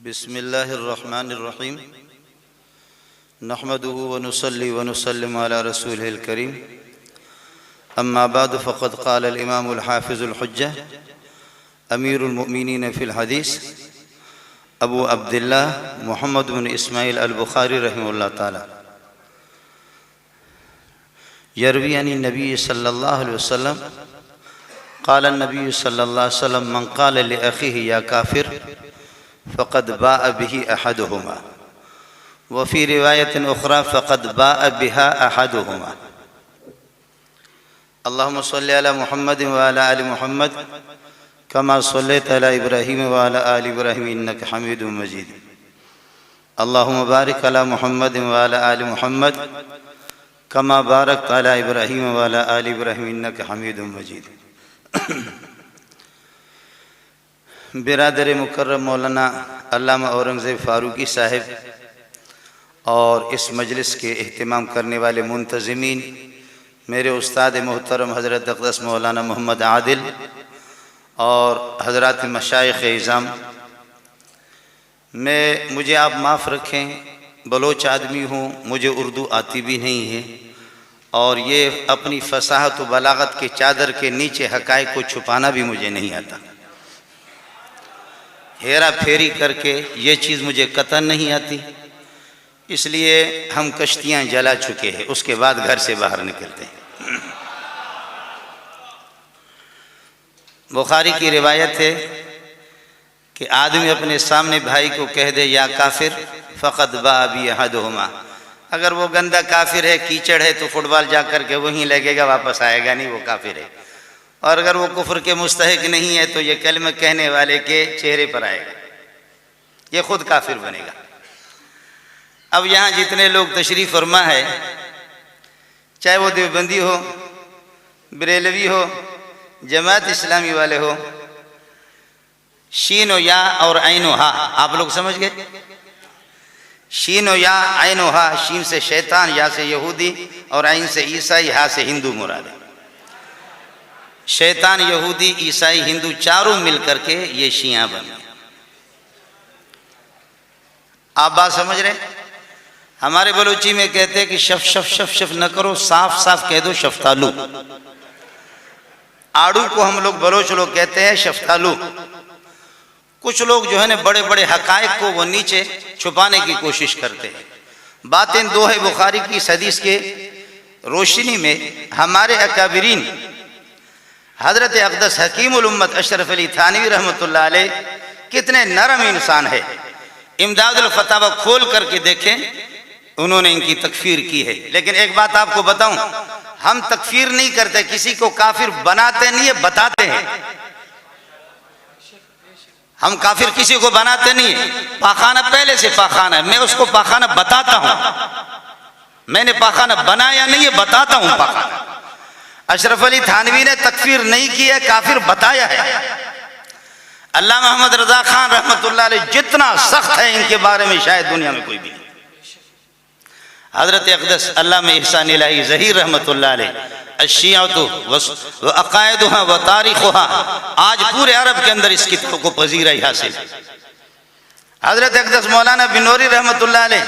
बिस्मिल्लाहिर्रहमानिर्रहीम नहमदुहु व नुसल्ली व नुसल्लिमु अला रसूलिहिल करीम अम्मा बाद फ़क़द क़ाल अल इमामुल हाफ़िज़ुल हुज्जा अमीरुल मुमिनीन फ़िल हदीस अबू अब्दुल्लाह मुहम्मद बिन इस्माइल अल बुखारी रहमहुल्लाह ताला यरवी अन नबी सल्लल्लाहु अलैहि वसल्लम क़ाल नबी सल्लल्लाहु अलैहि वसल्लम मन क़ाल लि अख़ीहि या काफ़िर फ़क़द बाअ बिही अहदुहुमा व फ़ी रिवायतिन उख़रा फ़क़द बाअ बिहा अहदुहुमा। अल्लाहुम्मा सल्लि अला मुहम्मद व अला आलि मुहम्मद कमा सल्लैता अला इब्राहीम व अला आलि इब्राहीम इन्नका हमीदुम मजीद। अल्लाहुम्मा बारिक अला मुहम्मद व अला आलि मुहम्मद कमा बारकता अला इब्राहीम व अला आलि इब्राहीम इन्नका हमीदुम मजीद। बिरादर मुकर्रम मौलाना अल्लामा औरंगज़ेब फ़ारूकी साहिब और इस मजलिस के एहतमाम करने वाले मुंतज़िमीन, मेरे उस्ताद मोहतरम हज़रत अक़दस मौलाना मोहम्मद आदिल और हज़रात मशाइख़ इज़ाम, मुझे आप माफ़ रखें, बलोच आदमी हूँ, मुझे उर्दू आती भी नहीं है और ये अपनी फ़साहत व बलागत के चादर के नीचे हक़ाइक़ को छुपाना भी मुझे नहीं आता। हेरा फेरी करके ये चीज़ मुझे कतन नहीं आती, इसलिए हम कश्तियाँ जला चुके हैं, उसके बाद घर से बाहर निकलते हैं। बुखारी की रिवायत है कि आदमी अपने सामने भाई को कह दे या काफिर फ़क़द बाअ बिही अहदुहुमा। अगर वो गंदा काफिर है, कीचड़ है, तो फुटबॉल जा कर के वहीं लगेगा, वापस आएगा नहीं, वो काफिर है। और अगर वो कुफ्र के मुस्तहिक नहीं है तो ये कलमा कहने वाले के चेहरे पर आएगा, ये खुद काफिर बनेगा। अब यहाँ जितने लोग तशरीफ़ फरमा है, चाहे वो देवबंदी हो, बरेलवी हो, जमात इस्लामी वाले हो, शीन या और ऐन हा, आप लोग समझ गए? शीन या ऐन हा, शीन से शैतान, या से यहूदी और ऐन से ईसाई, हा से हिंदू मुराद है। शैतान, यहूदी, ईसाई, हिंदू चारों मिलकर के ये शिया बन गए। आप बात समझ रहे? हमारे बलूची में कहते हैं कि शफ शफ शफ शफ न करो, साफ साफ कह दो शफ्तालू। आड़ू को हम लोग बलोच लोग कहते हैं शफ्तालू। कुछ लोग जो है ना बड़े बड़े हकायक को वो नीचे छुपाने की कोशिश करते हैं। बातें दो है बुखारी की इस हदीस के रोशनी में। हमारे अकाबिरीन हज़रत अक़दस हकीमुल उम्मत अशरफ अली थानवी रहमतुल्लाह अलैह कितने नरम इंसान है। इमदादुल फतावा खोल करके देखें, उन्होंने इनकी तकफीर की है। लेकिन एक बात आपको बताऊं, हम तकफीर नहीं करते, किसी को काफिर बनाते नहीं है, बताते हैं। हम काफिर किसी को बनाते नहीं है। पाखाना पहले से पाखाना है, मैं उसको पाखाना बताता हूं। मैंने पाखाना बनाया नहीं है, बताता हूं पाखाना। अशरफ अली थानवी ने तकफीर नहीं की है, काफिर बताया है। अल्लाह मोहम्मद रजा खान रहमतुल्लाह अलैह जितना सख्त है इनके बारे में शायद दुनिया में कोई भी नहीं। हज़रत अक़दस अल्लामा इहसान इलाही ज़हीर रहमतुल्लाह अलैह अश्शियातु व अक़ाइदुहा व तारीख़ुहा, आज पूरे अरब के अंदर इस किताब को पज़ीराई हासिल। हज़रत अक़दस मौलाना बिनौरी रहमतुल्लाह अलैह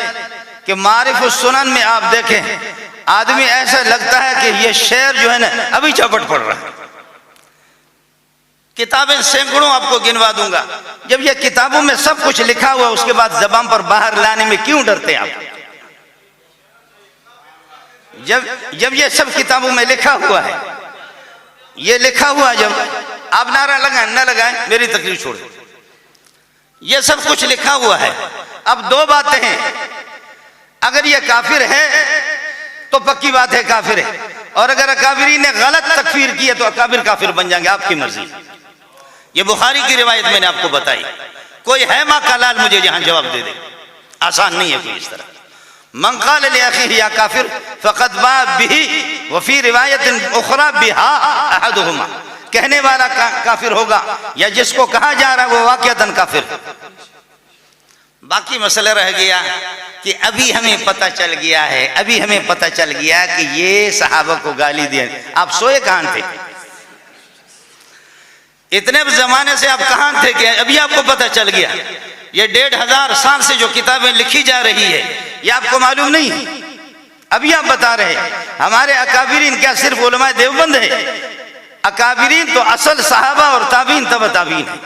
के मारिफ़ुस सुनन में आप देखें, आदमी ऐसा लगता है कि ये शेर जो है ना अभी झपट पड़ रहा है। किताबें सैकड़ों आपको गिनवा दूंगा। जब ये किताबों में सब कुछ लिखा हुआ, उसके बाद ज़बान पर बाहर लाने में क्यों डरते हैं आप? जब ये सब किताबों में लिखा हुआ है, ये लिखा हुआ, जब आप नारा लगाएं न लगाएं मेरी तकलीफ छोड़, ये सब कुछ लिखा हुआ है। अब दो बातें हैं, अगर ये काफिर है तो पक्की बात है काफिर है, और अगर अकाबिरी ने गलत तकफीर की है तो अकाबिर काफिर बन जाएंगे, आपकी मर्जी। ये बुखारी की रिवायत मैंने आपको बताई। कोई है माँ का लाल मुझे यहां जवाब दे दे, आसान नहीं है कोई इस तरह। मन क़ाल लि अख़ीहि या काफिर फ़क़द बाअ बिही व फ़ी रिवायतिन उख़रा बिहा अहदुहुमा, कहने वाला काफिर होगा या जिसको कहा जा रहा है वो वाक़िअतन काफिर। बाकी मसला रह गया कि अभी हमें पता चल गया है, अभी हमें पता चल गया कि ये सहाबा को गाली दिए। आप सोए कहां थे? इतने जमाने से आप कहां थे कि अभी आपको पता चल गया? ये 1500 साल से जो किताबें लिखी जा रही है, ये आपको मालूम नहीं? अभी आप बता रहे हमारे अकाबिरीन क्या सिर्फ उलमाए देवबंद है? अकाबिरीन तो असल सहाबा और ताबीन तब ताबीन है।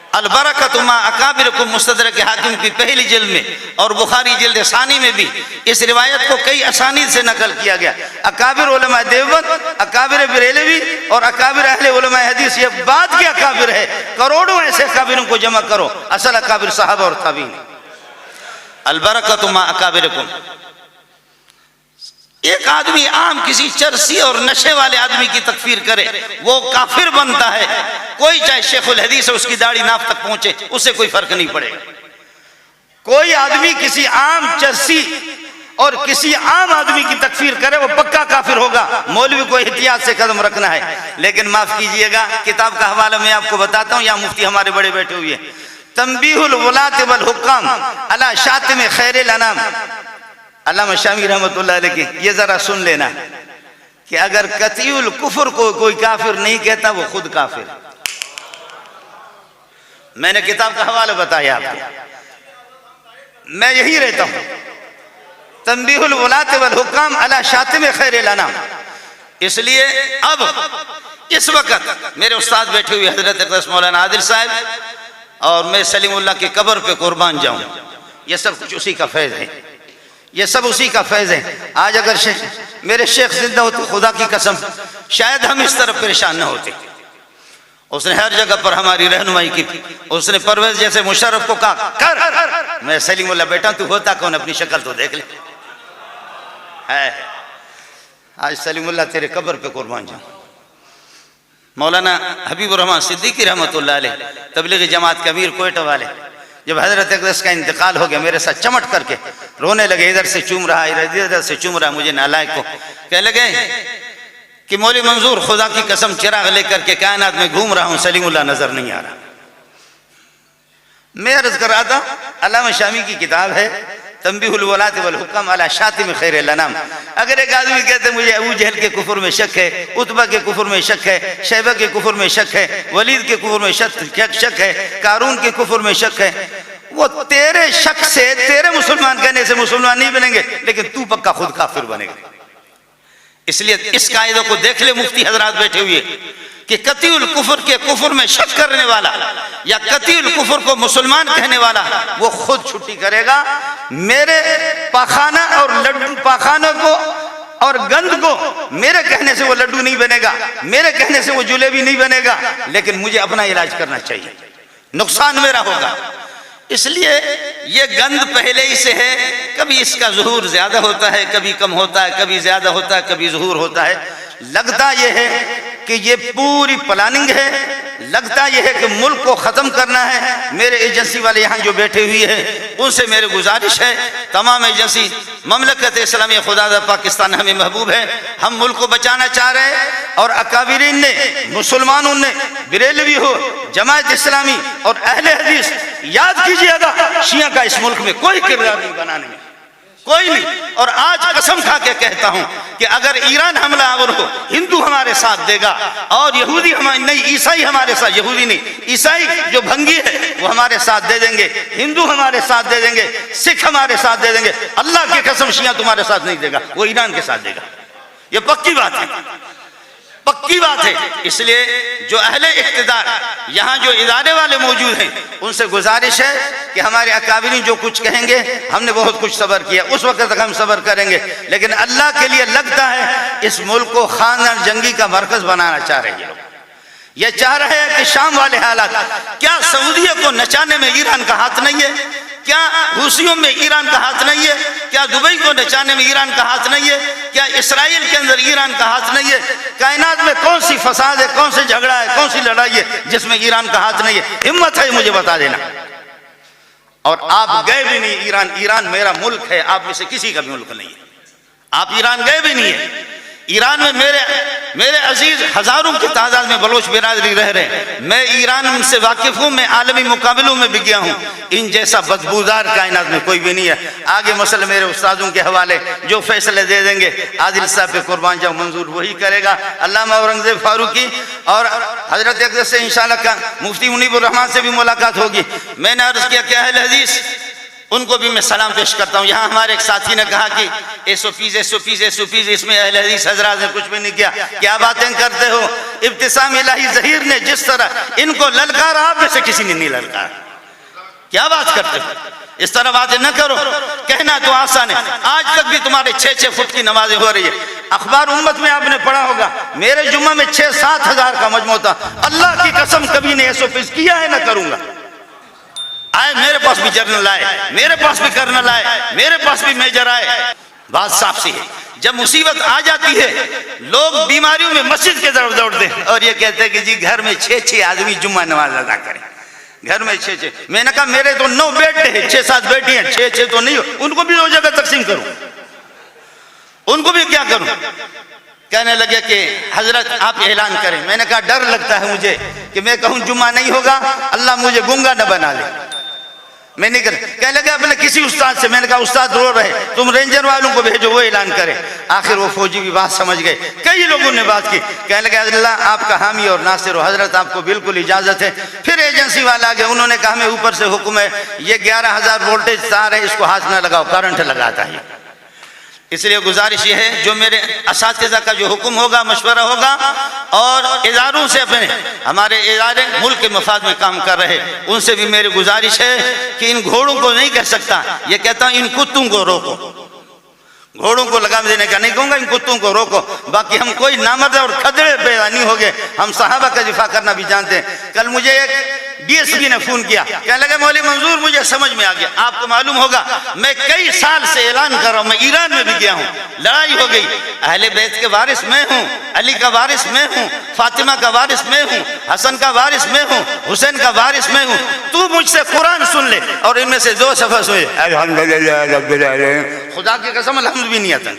अलबरकतु मा अकाबिरकुम मुस्तदरक हाकिम की पहली जिल्द में और बुखारी जिल्द सानी में भी इस रिवायत को कई असानीद से नकल किया गया। अकाबिर उलमा देवबंद, अकाबिर बरेलवी और अकाबिर अहले उलमा हदीस, ये बाद के अकाबिर है। करोड़ों ऐसे अकाबिरों को जमा करो, असल अकाबिर साहबा और ताबीन। अलबरकतु मा अकाबिरकुम। एक आदमी आम किसी चरसी और नशे वाले आदमी की तकफीर करे, वो काफिर बनता है। कोई चाहे शेखुल हदीस है, उसकी दाढ़ी नाफ तक पहुंचे, उससे कोई फर्क नहीं पड़ेगा। कोई आदमी किसी आम चरसी और किसी आम आदमी की तकफीर करे, वो पक्का काफिर होगा। मौलवी को एहतियात से कदम रखना है। लेकिन माफ कीजिएगा, किताब का हवाला मैं आपको बताता हूँ, यहाँ मुफ्ती हमारे बड़े बैठे हुए हैं। तंबीहुल वलात वल हुक्काम अला शातिम खैरिल अनाम, अल्लामा शामी रहमतुल्लाह अलैह की, ये जरा सुन लेना कि अगर कतीउल कुफर को कोई काफिर नहीं कहता, वो खुद काफिर। मैंने किताब का हवाला बताया आपको, मैं यही रहता हूं। तंबीहुल वलात वल हुक्काम अला शातिम खैरिल अनाम। इसलिए अब इस वक्त मेरे उस्ताद बैठे हुए हजरत अक़दस मौलाना आदिल साहब, और मैं सलीमुल्लाह की कब्र पे कुर्बान जाऊं, ये सब कुछ उसी का फैज़ है, ये सब उसी का फैज़ है। आज अगर मेरे शेख जिंदा होते, खुदा की कसम शायद हम इस तरफ परेशान न होते। उसने हर जगह पर हमारी रहनुमाई की। उसने परवेज जैसे मुशर्रफ को कहा कर, मैं सलीमुल्लाह बेटा तू होता कौन, अपनी शक्ल तो देख ले। है आज सलीमुल्लाह तेरे कब्र पे कुर्बान जाऊं। मौलाना हबीबुर रहमान सिद्दीकी रहमतुल्लाह अलैह, तबलीगी जमात के अमीर कोयटा वाले, जब हजरत अक़दस का इंतकाल हो गया, मेरे साथ चमट करके रोने लगे। इधर से चूम रहा, इधर से चूम रहा मुझे नालायक को। कहने लगे कि मौली मंजूर, खुदा की कसम चिराग लेकर के कायनात में घूम रहा हूं, सलीमुल्लाह नजर नहीं आ रहा। मैं अर्ज कर रहा था, अल्लामा शामी की किताब है तंबीहुल वलात वल हुक्म अला शातिम खैरिल अनाम। अगर एक आदमी कहते मुझे अबू जहल के कुफर में शक है, उतबा के कुफर में शक है, शैबा के कुफर में शक है, वलीद के कुफर में शक है, कारून के कुफर में शक है, वो तेरे शक से, तेरे मुसलमान कहने से मुसलमान नहीं बनेंगे, लेकिन तू पक्का खुद काफिर बनेगा। इसलिए इस कायदे को देख ले मुफ्ती हजरात बैठे हुए कि कतीउल कुफर के कुफर में शक करने वाला या कतीउल कुफर को मुसलमान कहने वाला, वो खुद छुट्टी करेगा। मेरे पाखाना और लड्डू, पाखाना को और गंद को मेरे कहने से वो लड्डू नहीं बनेगा, मेरे कहने से वो जलेबी नहीं बनेगा, लेकिन मुझे अपना इलाज करना चाहिए, नुकसान मेरा होगा। इसलिए ये गंद पहले ही से है, कभी इसका ज़ुहूर ज़्यादा होता है, कभी कम होता है, कभी ज़्यादा होता है, कभी ज़ुहूर होता है। लगता यह है कि ये पूरी प्लानिंग है, लगता यह है कि मुल्क को ख़त्म करना है। मेरे एजेंसी वाले यहाँ जो बैठे हुए हैं, उनसे मेरी गुजारिश है, तमाम एजेंसी ममलकत इस्लामी खुदा पाकिस्तान हमें महबूब है, हम मुल्क को बचाना चाह रहे हैं। और अकाबिरीन ने, मुसलमानों ने, बरेलवी हो, जमात इस्लामी और अहले हदीस, याद कीजिएगा शिया का इस मुल्क में कोई किरदार नहीं बनाने में, कोई नहीं। और आज कसम खा के कहता हूं कि अगर ईरान हमलावर हो, हिंदू हमारे साथ देगा, और यहूदी हमारे नहीं, ईसाई हमारे साथ, यहूदी नहीं, ईसाई जो भंगी है वो हमारे साथ दे देंगे, हिंदू हमारे साथ दे देंगे, सिख हमारे साथ दे देंगे। अल्लाह की कसम शिया तुम्हारे साथ नहीं देगा, वो ईरान के साथ देगा। ये पक्की बात है, पक्की बात है। इसलिए जो अहले इक़्तिदार यहाँ जो इदारे वाले मौजूद हैं, उनसे गुजारिश है कि हमारे अकाबिरीन जो कुछ कहेंगे, हमने बहुत कुछ सब्र किया, उस वक्त तक हम सब्र करेंगे, लेकिन अल्लाह के लिए लगता है इस मुल्क को खानदान जंगी का मरकज बनाना चाह रहे हैं। ये चाह रहे हैं कि शाम वाले हालात, क्या सऊदीया को नचाने में ईरान का हाथ नहीं है? क्या हुसियों में ईरान का हाथ नहीं है? क्या दुबई को नचाने में ईरान का हाथ नहीं है? क्या इसराइल के अंदर ईरान का हाथ नहीं है? कायनात में कौन सी फसाद है, कौन सी झगड़ा है, कौन सी लड़ाई है जिसमें ईरान का हाथ नहीं है? हिम्मत है मुझे बता देना। और आप गए भी नहीं ईरान, ईरान मेरा मुल्क है, आप में से किसी का भी मुल्क नहीं है, आप ईरान गए भी नहीं है। ईरान में मेरे मेरे अजीज हजारों की तादाद में बलोच बिरादरी रह रहे हैं। मैं ईरान से वाकिफ हूँ, मैं आलमी मुकाबलों में भी गया हूँ। इन जैसा बदबूदार कायनात में कोई भी नहीं है। आगे मसल मेरे उस्तादों के हवाले, जो फैसले दे देंगे आदिल साहब पे कुर्बान जाओ, मंजूर वही करेगा। अल्लामा औरंगजेब फारूकी और हजरत अकबर से इंशाअल्लाह का मुफ्ती मुनीबुर रहमान से भी मुलाकात होगी। मैंने अर्ज किया कि अहले हदीस, उनको भी मैं सलाम पेश करता हूँ। यहाँ हमारे एक साथी ने कहा कि एसओपीज इसमें अहले हदीस हजरात ने कुछ भी नहीं किया। क्या बातें करते हो? इब्तिसाम इलाही ज़हीर ने जिस तरह इनको ललकारा, आप में से किसी ने नहीं ललकारा। क्या बात करते हो? इस तरह बातें न करो। कहना तो आसान है, आज तक भी तुम्हारे 6-6 फुट की नमाजें हो रही है। अखबार उम्मत में आपने पढ़ा होगा, मेरे जुम्मा में 6-7 हजार का मजमू था। अल्लाह की कसम कभी ने एसओपीज किया है, न करूंगा। आए मेरे पास भी जर्नल आए, मेरे पास भी कर्नल आए, मेरे पास भी मेजर आए। बात साफ सी है, जब मुसीबत आ जाती है लोग बीमारियों में मस्जिद के तरफ दौड़ते हैं और ये कहते हैं कि जी घर में 6-6 आदमी जुम्मा नमाज अदा करें। घर में 6-6, मैंने कहा मेरे तो 9 बेटे हैं, 6-7 बेटी हैं, 6-6 तो नहीं हो। उनको भी 2 जगह तकसीम करूं, उनको भी क्या करूं? कहने लगे कि हजरत आप ऐलान करें। मैंने कहा डर लगता है मुझे कि मैं कहूं जुम्मा नहीं होगा, अल्लाह मुझे गूंगा न बना ले। मैं नहीं कर। कहने लगे अपने किसी उस्ताद से। मैंने कहा उस्ताद रो रहे, तुम रेंजर वालों को भेजो, वो ऐलान करे। आखिर वो फौजी भी बात समझ गए, कई लोगों ने बात की। कहने लगे अल्लाह आपका हामी और नासिर हो, हजरत आपको बिल्कुल इजाजत है। फिर एजेंसी वाला आ गया, उन्होंने कहा हमें ऊपर से हुक्म है, ये 11,000 वोल्टेज तार है, इसको हाथ न लगाओ, करंट लगाता है। इसलिए गुजारिश ये है, जो मेरे असातिज़ा का जो हुक्म होगा, मशवरा होगा, और इदारों से अपने हमारे इदारे मुल्क के मफाद में काम कर रहे, उनसे भी मेरी गुजारिश है कि इन घोड़ों को नहीं कह सकता, ये कहता हूँ इन कुत्तों को रोको। घोड़ों को लगाम देने का नहीं कहूँगा, इन कुत्तों को रोको। बाकी हम कोई नामर्द और खदड़े पैदा नहीं हो गए, हम सहाबा का दिफा करना भी जानते हैं। कल मुझे एक डीएसपी ने फोन किया, कहने लगे मौलवी मंजूर मुझे समझ में आ गया, आपको मालूम होगा मैं कई साल से ऐलान कर रहा हूँ, मैं ईरान में भी गया हूँ, लड़ाई हो गई, अहले बैत के वारिस मैं हूँ, अली का वारिस मैं हूँ, फातिमा का वारिस मैं हूँ, हसन का वारिस मैं हूँ, हुसैन का वारिस मैं हूँ। तू मुझसे कुरान सुन ले और इनमें से 2 सफ़ा सुने, अल्हम्दुलिल्लाह रब्बिल आलमीन। खुदा की कसम अल्हम्द भी नहीं आता।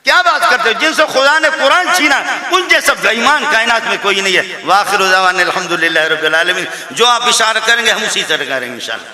क्या बात करते हो? जिनसे खुदा ने कुरान छीना उन जैसा बेईमान कायनात में कोई नहीं है। वाखिर दावाना अल्हम्दुलिल्लाह रब्बिल आलमीन। जो आप इशारा करेंगे हम उसी तरह करेंगे इंशाअल्लाह।